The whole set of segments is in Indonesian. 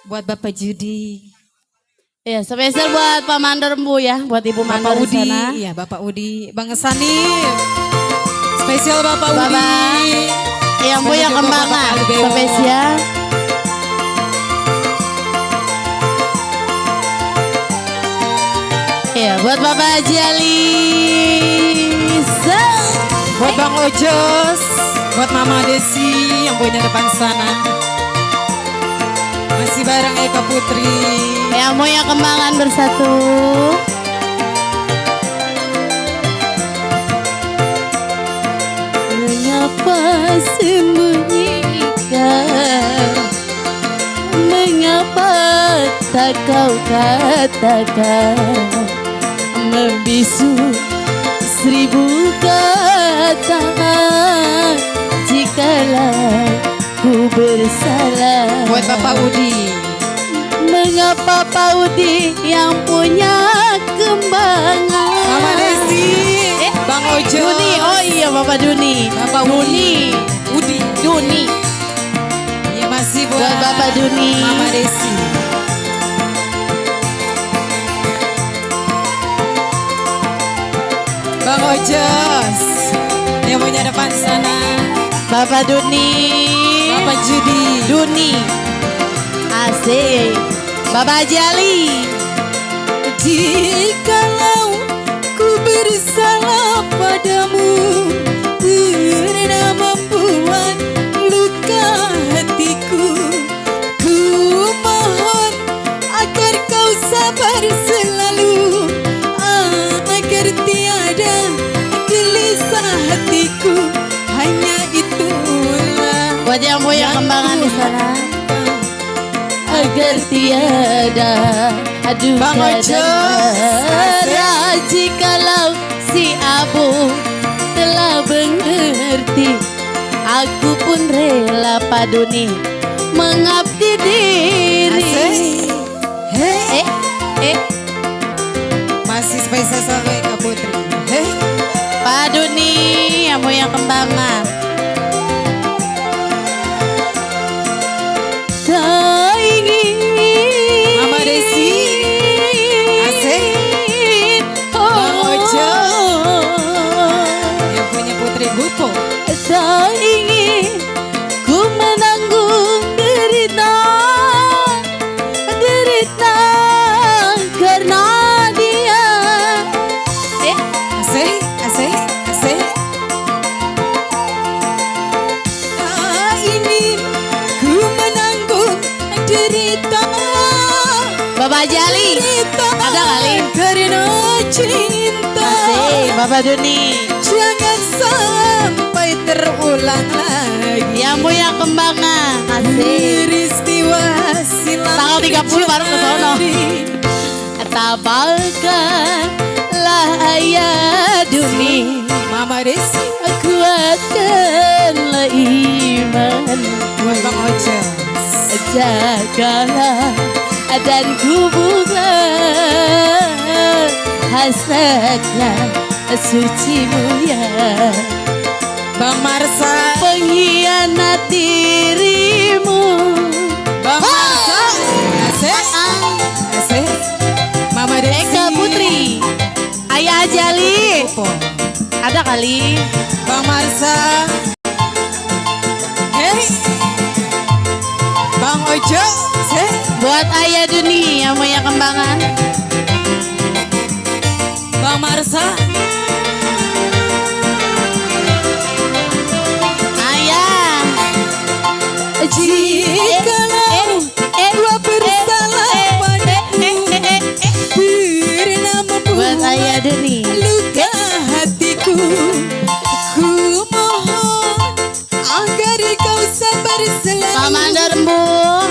buat Bapak Judi. Ya, spesial buat Pak Mandor Mbu ya, buat Ibu Mandor Bapak Udi, sana. iya Bapak Udi, Bang Sani. Spesial Bapak Udi. Yang Bu yang kembangan, spesial. Ya, buat Bapak Haji Ali. Buat Bang Ojos, buat Mama Desi yang punya depan sana. Masih bareng Eka Putri. Yang mau yang kembangan bersatu. Mengapa sembunyikan? Mengapa tak kau katakan? Membisu 1000 kata jikalau ku bersalah. Buat Bapak Udi. Mengapa Pak Udi yang punya kembangan? Mama Desi, Bang Ojo. Duni, oh iya Bapak Duni. Bapak Duni. Udi. Duni. Iya masih buat Bapak Duni. Mama Desi. Bang Ojos yang punya depan sana. Bapak Duni. Bapak Judi. Duni. Asik. Bapak Jali. Jikalau ku bersalah padamu, pernah membuat luka hatiku, ku mohon agar kau sabar selalu, agar tiada gelisah hatiku. Hanya itulah Buat yang mau yang kembangan di sana. Agar tiada Bang Ojos. Jikalau si Abu telah mengerti, aku pun rela Pak Duni mengabdi diri. Masih spesial sama Eka Putri. Pak Duni yang mau yang kembangan. Tak ingin Mama Desi. Asik. Bang Ojo yang punya Putri Gupo. Tak ingin ku menanggung derita karena dia. Asik, asik, asik. Tak ingin ku menanggung derita. Bapak Jali, ada kali. Karena cinta. Asik, Bapak Duni. Jangan sampai terulang lagi. Yang punya kembangan. Asik. Peristiwa silam Tanggal 30 baru ke sono. Tabalkanlah ayah Duni, Mama Desi. kuatkanlah iman. Buat Bang Ojo. Jagalah dan hubungan hasratnya suci mulia. Bang Marsa. Pengkhianat dirimu. Bang Marsa. Asik. Asik. Mama Desi. Eka Putri. Ayah Jali. Ada kali. Bang Marsa. Hey. Bang Ojo. Buat Ayah Duni yang punya kembangan. Bang Marsa. Ayah. Jikalau dua bersalah padamu, pernah Buat Ayah membuat Duni. luka hatiku, ku mohon agar kau sabar Pak selalu, Mandor Mbu.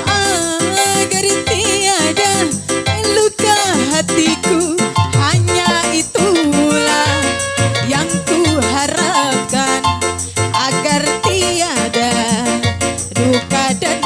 agar tiada luka hatiku. Hanya itulah yang ku harapkan, agar tiada duka dan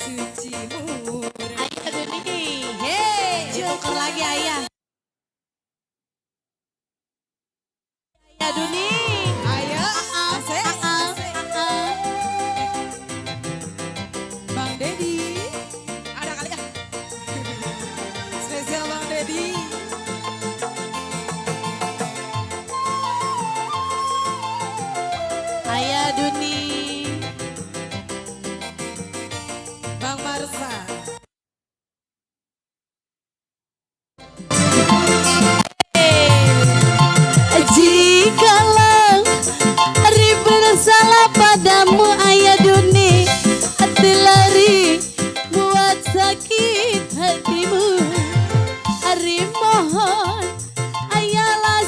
suci murni. Ayah Duni, hei, ditukar lagi ayah. Ayah Duni. Ayo, asik, asik. Bang Dedi, ada kali ya. Spesial Bang Dedi. Ayah Duni. Bang Marsa. Jikalau hari bersalah padamu ayah Duni, hati lari buat sakit hatimu. Hari mohon ayahlah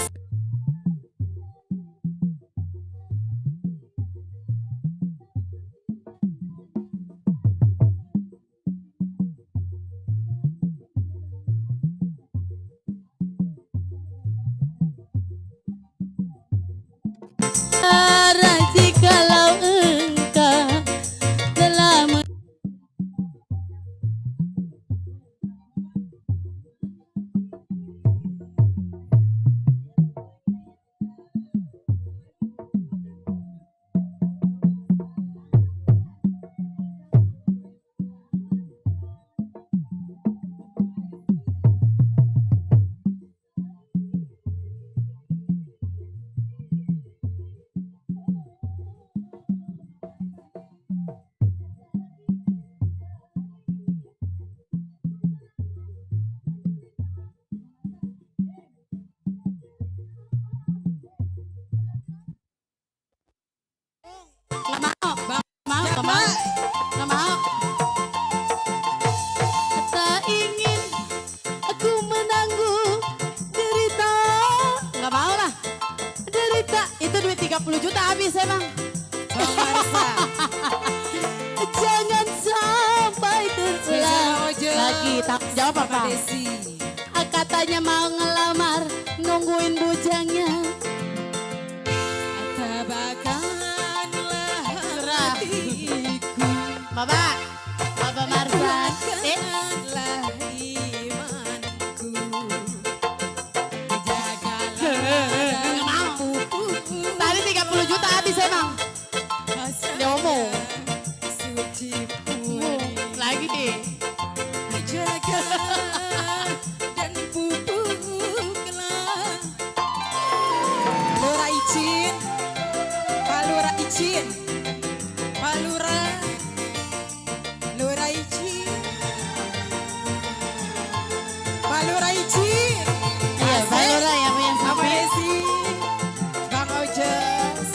jikalau engkau telah Nggak mau. Tak ingin aku menanggung derita. Nggak mau lah. Derita itu duit 30 juta habis emang. Bang Marsa. Jangan sampai Spesial terulang Bang Ojo. lagi. Tak jawab Sama apa? Desi. Katanya mau ngelamar, nungguin bujangnya. Tabahkanlah Serah. hatiku. Bapak Marsa. Kuatkanlah imanku. Jagalah mau. pupuku. Tadi 30 juta habis emang. Dia ngomong. Suci murni. Lagi deh. Jaga dan pupuklah. Lura Icin, Pak Lura Icin, Pak Lura, Lura Icin, Pak Lura Icin. Iya, Pak Lura yang punya Sama sapi. Desi, Bang Ojas.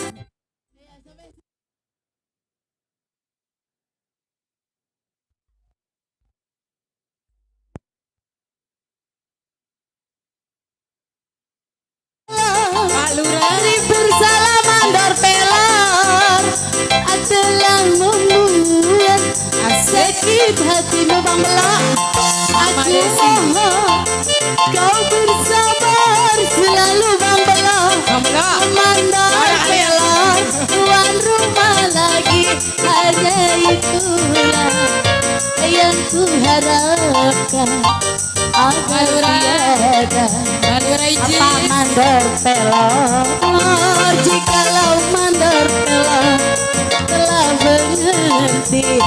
Pak Lura. Hari bersalah mandor pelor adalah membuat sakit hatimu Bang Belak. Aku mohon kau bersabar selalu Bang Belak. Bang Belak. Mandor pelor tuan rumah lagi, hanya itulah yang ku harapkan agar tiada Pak Lura Icin. apa mandor pelor. Jikalau mandor pelor telah berhenti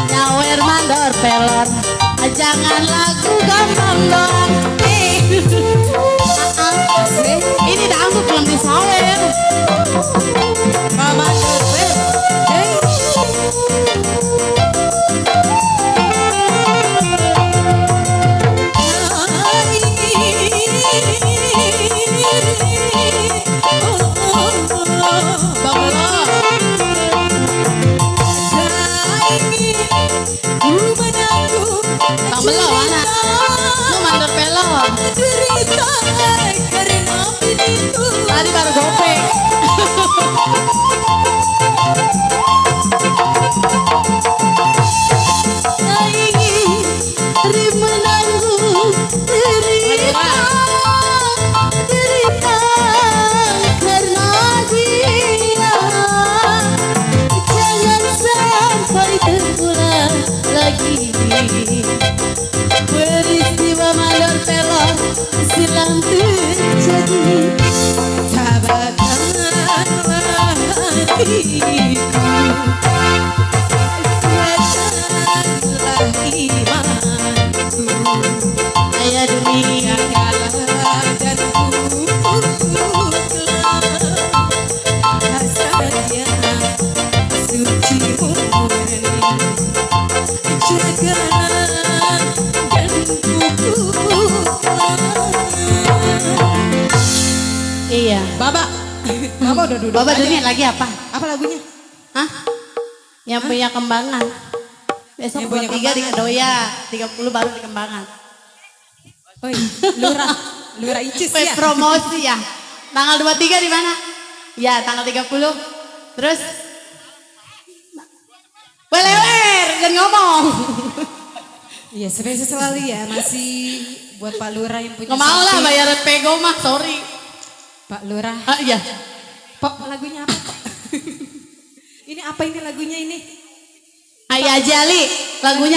nyawer mandor pelor, jangan lagu gampang dong. Ini dangdut belum disawer. Mama Joseph. Hey. Bang Belo mana? Lu mandor pelor. Tadi baru gopeng. Karena dia jangan sampai Tabahkanlah hatiku, kuatkanlah imanku. Ayah dunia Jagalah dan pupuklah hasrat yang suci murni. Jagalah dan pupuklah. Iya. Baba, Baba udah duduk. Bapak aja. dunia lagi apa? Apa lagunya? Hah? Yang punya kembangan. Besok Yang punya 23 di kembangan. Kedoya, 30 baru di Kembangan. Oi, Lurah Icis Weh, ya. promosi ya. Tanggal 23 di mana? Ya, tanggal 30. Terus? Welewer, jangan ngomong. Iya, spesial selalu ya, masih buat Pak Lurah yang punya Nggak mau lah sapi. bayar pego mah, sorry. Pak Lurah. Ah iya. Pok, lagunya apa, Pok? Ini apa ini lagunya ini? Ayah Jali, lagunya